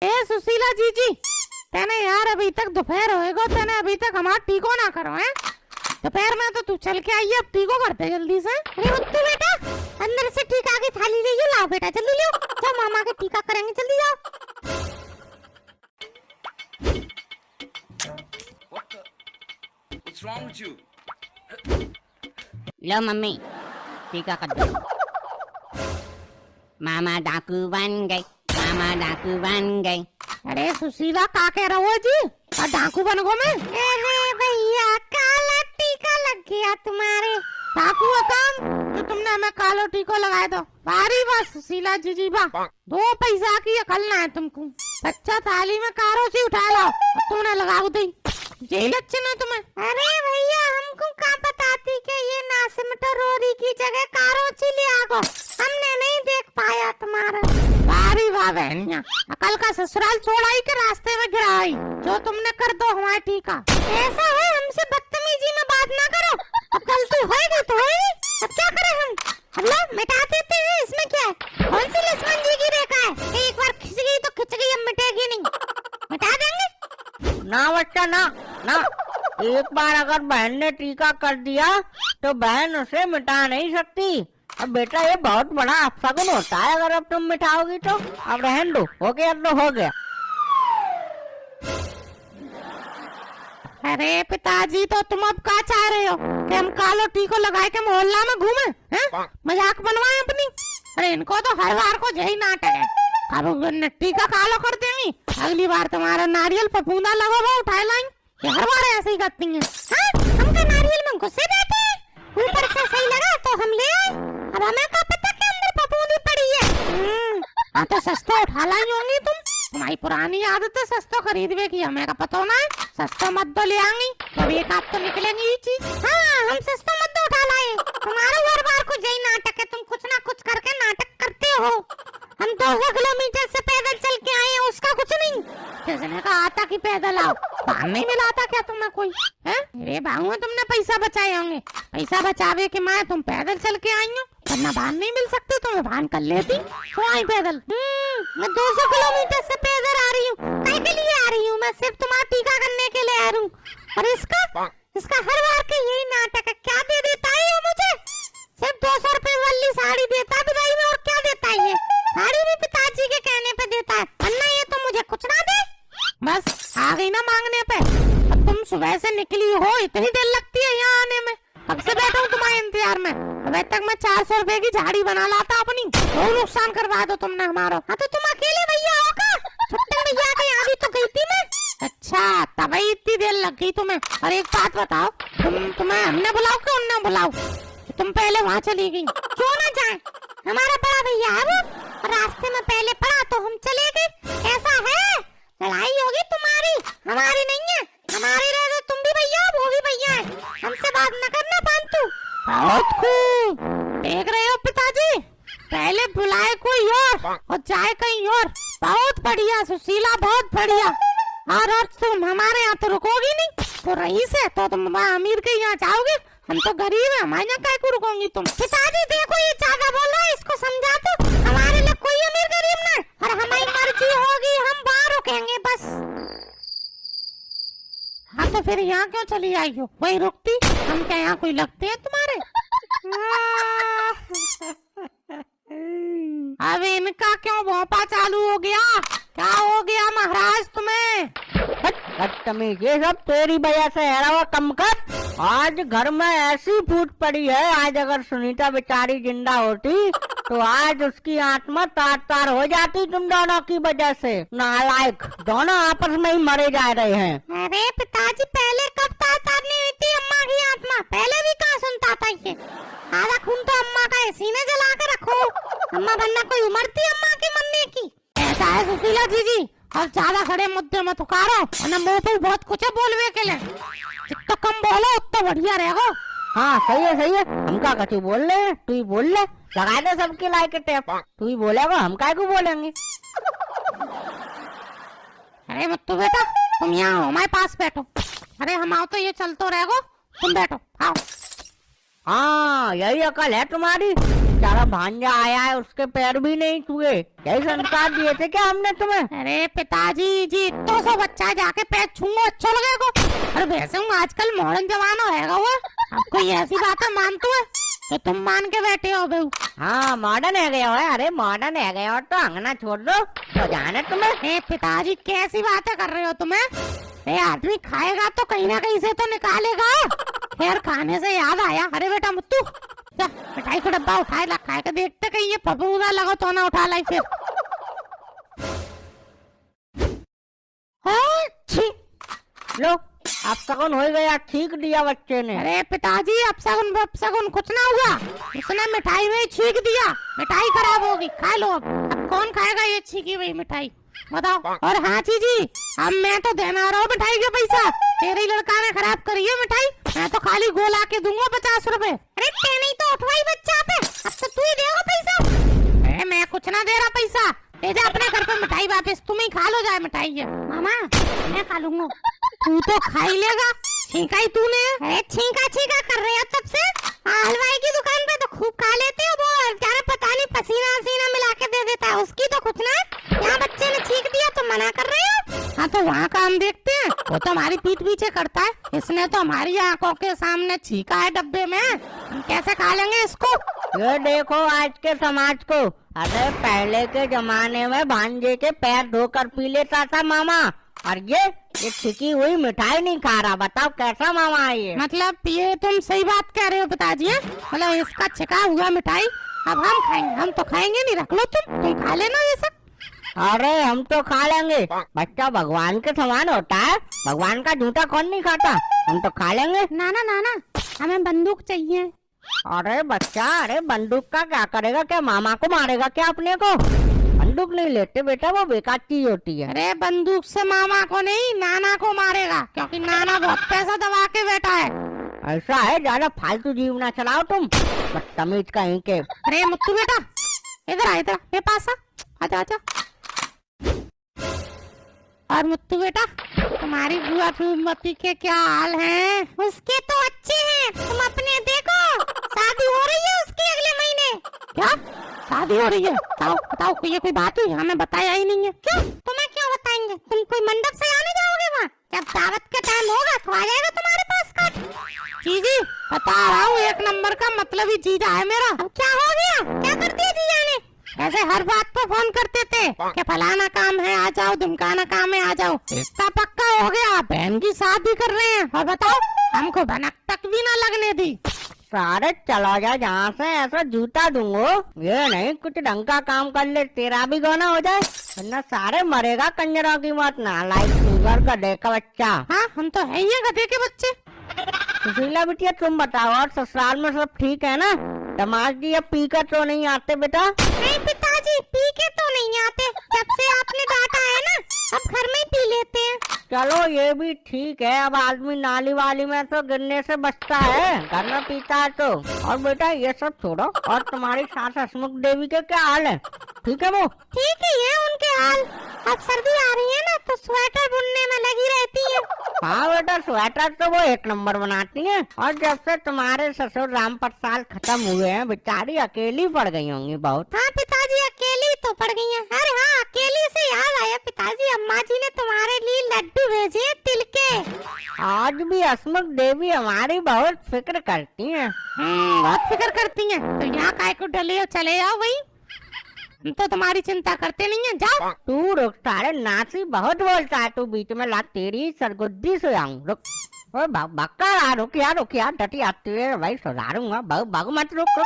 ए सुशीला जी तेने यार अभी तक दोपहर होएगा, तेने अभी तक हमारा टीको ना करो है। दोपहर में तो तू चल के आई है, अब टीको करते जल्दी से। अरे मुत्तू बेटा, अंदर से टीका की थाली ले लाओ बेटा, जल्दी लो। जाओ मामा के टीका करेंगे, जल्दी जाओ। What's wrong with you? Low mummy टीका कर दो। मामा डाकू बन गई, मामा डाकू बन गई। अरे सुशीला का कह रहे हो जी, डाकू बन गो मैं? अरे भैया काला टीका लग गया तुम्हारे। डाकू काम तो तुमने हमें कालो टीको लगाए दो। बारी बस सुशीला जी बा, 2 पैसा की अकल ना है तुमको। बच्चा थाली में कारो से उठा लाओ, तुमने लगाओ दी यही लक्षण है तुम्हें। अरे भैया हमको कहाँ बताती कि ये नासिमटो रोरी की जगह कारोची ले आगो, हमने नहीं देख पाया तुम्हारा। बारी वाह बहनिया, अकल का ससुराल छोड़ाई के रास्ते में गिराई, जो तुमने कर दो हमारे टीका। ऐसा है, हमसे बदतमीजी में बात ना करो। अब गलती होएगी तो होएगी, अब क्या करें हम। अब लो मिटा देते हैं, इसमें क्या है। कौन सी लक्ष्मण जी की रेखा है, एक बार खिंच गई तो खिंच गई, अब मिटेगी नहीं। मिटा देंगे ना बच्चा ना ना, एक बार अगर बहन ने टीका कर दिया तो बहन उसे मिटा नहीं सकती। अब बेटा ये बहुत बड़ा अपशगुन होता है, अगर अब तुम मिटाओगी तो। अब रहन दो, हो गया तो हो गया। अरे पिताजी तो तुम अब क्या चाह रहे हो कि हम कालो टीको लगाए के मोहल्ला में घूमे हैं? मजाक बनवाए अपनी। अरे इनको तो हर बार को यही नाटक है, अब टीका कालो कर देंगी, अगली बार तुम्हारा नारियल फफूंदा लगा वो उठा लाएंगे। ये हर बार ऐसे ही करती हैं। हमका नारियल में घुसे बैठे हैं, ऊपर से सही लगा तो हम ले आए, अब हमें क्या पता कि अंदर फफूंदी पड़ी है। हाँ तो सस्ता उठा लाई होंगी तुम, तुम्हारी पुरानी आदत है सस्ता खरीदने की, हमें का पता ना है। सस्ता मत दो ले आएंगी, कभी एक आध तो निकलेंगी ये चीज। हाँ हम सस्ता मत दो उठा लाए, तुम्हारा हर बार को यही नाटक है, तुम कुछ ना कुछ करके नाटक करते हो। हम 200 किलोमीटर से पैदल चल के आए हैं, उसका कुछ नहीं। किसने कहा आता कि पैदल आओ, भान नहीं मिला था क्या तुम्हें कोई है? अरे भाऊ तुमने पैसा बचाए होंगे, पैसा बचावे के माए तुम पैदल चल के आई हो, वरना भान नहीं मिल सकते तुम्हें, भान कर लेती तो आई पैदल। मैं 200 किलोमीटर से पैदल आ रही हूँ, काय के लिए आ रही हूँ? मैं सिर्फ तुम्हारा टीका करने के लिए आ रही हूँ। और इसका हर बार का यही नाटक है। क्या दे देता है ये मुझे? सिर्फ 200 रुपए वाली साड़ी देता है विदाई में, और क्या देता है ये? साड़ी भी पिताजी के कहने पे देता है, वरना ये तो मुझे कुछ ना दे। बस आ गई ना मांगने पे। अब तुम सुबह से निकली हो, इतनी देर लगती है यहाँ आने में? कब से बैठा हूँ तुम्हारे इंतजार में, अभी तक मैं 400 रुपए की झाड़ी बना लाता अपनी, वो नुकसान करवा दो तुमने हमारा। हाँ तो तुम अकेले भैया हो का? छुट्टन भैया के यहाँ भी तो गई थी मैं। अच्छा तभी इतनी देर लग गई तुम्हें। और एक बात बताओ, तुम्हें हमने बुलाओ कि उन्होंने बुलाओ? तुम पहले वहाँ चली गई। क्यों ना जाए, हमारा बड़ा भैया है वो, रास्ते में पहले पड़ा तो हम चले गए। ऐसा है, लड़ाई होगी तुम्हारी, हमारी नहीं है। हमारी रह गए, तुम भी भैया हो, वो भी भैया है, हमसे बात न करना फालतू। बहुत खूब, देख रहे हो पिताजी, पहले बुलाए कोई और जाए कहीं और। बहुत बढ़िया सुशीला, बहुत बढ़िया। और तुम हमारे यहाँ तो रुकोगी नहीं, तो रईस है तो तुम अमीर के यहाँ जाओगे, हम तो गरीब है, हमारे यहाँ काय को रुकोगी तुम? पिताजी देखो ये ज्यादा बोल रहा है, इसको समझा दो। हमारे लिए कोई अमीर गरीब ना, और हमारी मर्जी होगी हम वहाँ रुकेंगे बस। हाँ तो फिर यहाँ क्यों चली आई हो? वही रुकती, हम क्या यहाँ कोई लगते हैं तुम्हारे? अब इनका क्यों भौंपा चालू हो गया? क्या हो गया महाराज तुम्हें? बदतमीज, ये सब तेरी वजह से है। रवा कम कर, आज घर में ऐसी फूट पड़ी है, आज अगर सुनीता बेचारी जिंदा होती तो आज उसकी आत्मा तार तार हो जाती तुम दोनों की वजह से। नालायक, दोनों आपस में ही मरे जा रहे हैं। अरे पिताजी पहले कब तार तारनी हुई थी अम्मा की आत्मा? पहले भी कहाँ सुनता था ये? आधा खून तो अम्मा का सीने जला के रखो, अम्मा बनना कोई उम्र थी अम्मा के मरने की? ऐसा है सुशीला जी, और ज्यादा खड़े मुद्दे मत उकारो, वरना मुंह पे बहुत कुछ है बोलवे के लिए। जितना कम बोलो उतना बढ़िया रहेगा। हाँ सही है सही है, हम का कछु बोल रहे, तू ही बोल ले, लगा दे सबके लाइक टेप, तू ही बोलेगा, हम काय को बोलेंगे। अरे मुत्तू बेटा तुम यहाँ हो, हमारे पास बैठो। अरे हम आओ तो ये चलतो रहेगो, तुम बैठो आओ। हाँ यही अकल है तुम्हारी। बेचारा भांजा आया है, उसके पैर भी नहीं छुए। यही संस्कार दिए थे क्या हमने तुम्हें? अरे पिताजी जी, तो सब बच्चा जाके पैर छूंगो अच्छा लगेगा। अरे वैसे हूँ आजकल मॉडर्न जमाना हैगा वो, अब कोई ऐसी बातें मानते हो तो तुम मान के बैठे हो बहू। हाँ मॉडर्न है गया है। अरे मॉडर्न है गया हो तो अंगना छोड़ दो तो जाने तुम्हें। ए पिताजी कैसी बातें कर रहे हो तुम्हें? ए आदमी खाएगा तो कहीं ना कहीं से तो निकालेगा। खैर खाने से याद आया, अरे बेटा मुत्तू जा मिठाई को डब्बा उठाए ला, खाए के देखते कहीं ये फफूंदा लगा तो ना उठा लाई फिर। हाँ, छी। लो अब सगुन हो गया, छींक दिया बच्चे ने। अरे पिताजी अब सगुन कुछ ना हुआ, उसने मिठाई में छींक दिया, मिठाई खराब होगी, खा लो अब कौन खाएगा ये छींकी हुई मिठाई बताओ। और हाँ जी अब मैं तो देना रहा हूँ मिठाई के पैसा, तेरे लड़का ने खराब करी है मिठाई, मैं तो खाली गोला के दूंगा 50 रुपए। अरे तेने ही तो उठवाई बच्चा पे, अब तो तू ही देगा पैसा। अरे मैं कुछ ना दे रहा पैसा, ले जा अपने घर पे मिठाई वापस, तुम ही खा लो जाए मिठाई है। मामा मैं खा लूंगा। तू तो खा ही लेगा, छींका ही तूने। अरे छींका छींका कर रहे हो तब से, हलवाई की दुकान पे तो खूब खा लेते हो, वो जाने पता नहीं पसीना वसीना मिला के दे देता है, उसकी तो कुछ ना। यहाँ बच्चे ने छींक दिया तो मना कर रहे हो। हाँ तो वहाँ काम देखते हैं, वो तो हमारी पीठ पीछे करता है, इसने तो हमारी आंखों के सामने छींका है डब्बे में, हम कैसे खा लेंगे इसको। ये देखो आज के समाज को। अरे पहले के जमाने में भांजे के पैर धोकर पी लेता था मामा, और ये छिकी हुई मिठाई नहीं खा रहा। बताओ कैसा मामा है ये? मतलब ये तुम सही बात कह रहे हो पिताजी, मतलब इसका छिका हुआ मिठाई अब हम खाएंगे, हम तो खाएंगे नहीं, रख लो तुम खा लेना ये सब। अरे हम तो खा लेंगे, बच्चा भगवान के समान होता है, भगवान का जूता कौन नहीं खाता, हम तो खा लेंगे। नाना नाना हमें बंदूक चाहिए। अरे बच्चा, अरे बंदूक का क्या करेगा, क्या मामा को मारेगा क्या अपने को? बंदूक नहीं लेते बेटा, वो बेकार चीज होती है। अरे बंदूक से मामा को नहीं नाना को मारेगा, क्योंकि नाना बहुत पैसा दबा के बैठा है। ऐसा है, ज्यादा फालतू जीव ना चलाओ तुम, बदतमीज कहीं के। अरे मुत्तू बेटा इधर आ, इधर मेरे पास आजा आजा। और मुत्तू बेटा तुम्हारी बुआ फूमती के क्या हाल हैं? उसके तो अच्छे हैं, तुम अपने देखो, शादी हो रही है उसकी अगले महीने। क्या शादी हो रही है? बताओ ये कोई बात हुई, हमें बताया ही नहीं है। क्यों तुम्हें क्यों बताएंगे, तुम कोई मंडप से आने जाओगे वहाँ, जब दावत का टाइम होगा तो आ जाएगा तुम्हारे पास कार्ड। जीजी बता रहा हूँ, एक नंबर का मतलब ही जीजा है मेरा। अब क्या हो गया, क्या कर दिया जीजा ने? ऐसे हर बात पे फोन करते थे कि फलाना काम है आ जाओ, धमकाना काम है आ जाओ, इसका पक्का हो गया, बहन की शादी कर रहे हैं। और बताओ हमको भनक तक भी ना लगने दी। सारे चला जा जहाँ से, ऐसा जूता दूंगो। ये नहीं कुछ ढंग का काम कर ले, तेरा भी गौना हो जाए, वरना सारे मरेगा कंजरों की मौत। नालायक शुगर गधे का बच्चा। हाँ हम तो है ही गधे के बच्चे। सुशीला बिटिया तुम बताओ, और ससुराल में सब ठीक है ना? दमाद जी अब पी कर तो नहीं आते बेटा? नहीं पिताजी पी के तो नहीं आते, जब से आपने डांटा है ना, अब घर में ही पी लेते हैं। चलो ये भी ठीक है, अब आदमी नाली वाली में तो गिरने से बचता है, घर में पीता है तो। और बेटा ये सब छोड़ो, और तुम्हारी सास हसमुख देवी के क्या हाल है? ठीक है वो? ठीक ही है उनके हाल, अब सर्दी आ रही है ना तो स्वेटर बुनने में लगी रहती है। हाँ बेटा स्वेटर तो वो एक नंबर बनाती है, और जब से तुम्हारे ससुर राम प्रसाद खत्म हुए हैं, बेचारी अकेली पड़ गई होंगी बहुत। हाँ पिताजी अकेली तो पड़ गई है। अरे हाँ अकेली से याद आया पिताजी, अम्मा जी ने तुम्हारे लिए लड्डू भेजे हैं तिल के। आज भी हसमुख देवी हमारी बहुत फिक्र करती हैं। बहुत फिक्र करती हैं, तो यहाँ काय को डले और चले जाओ भाई, हम तो तुम्हारी चिंता करते नहीं है, जाओ। तू रुक, सारे नासी बहुत बोलता है, तू बीच में ला तेरी सरगुद्दी से आऊं। रुक बक्का, रुक यार डटी आती है भाई, सुधारूंगा, भाग मत, रुक।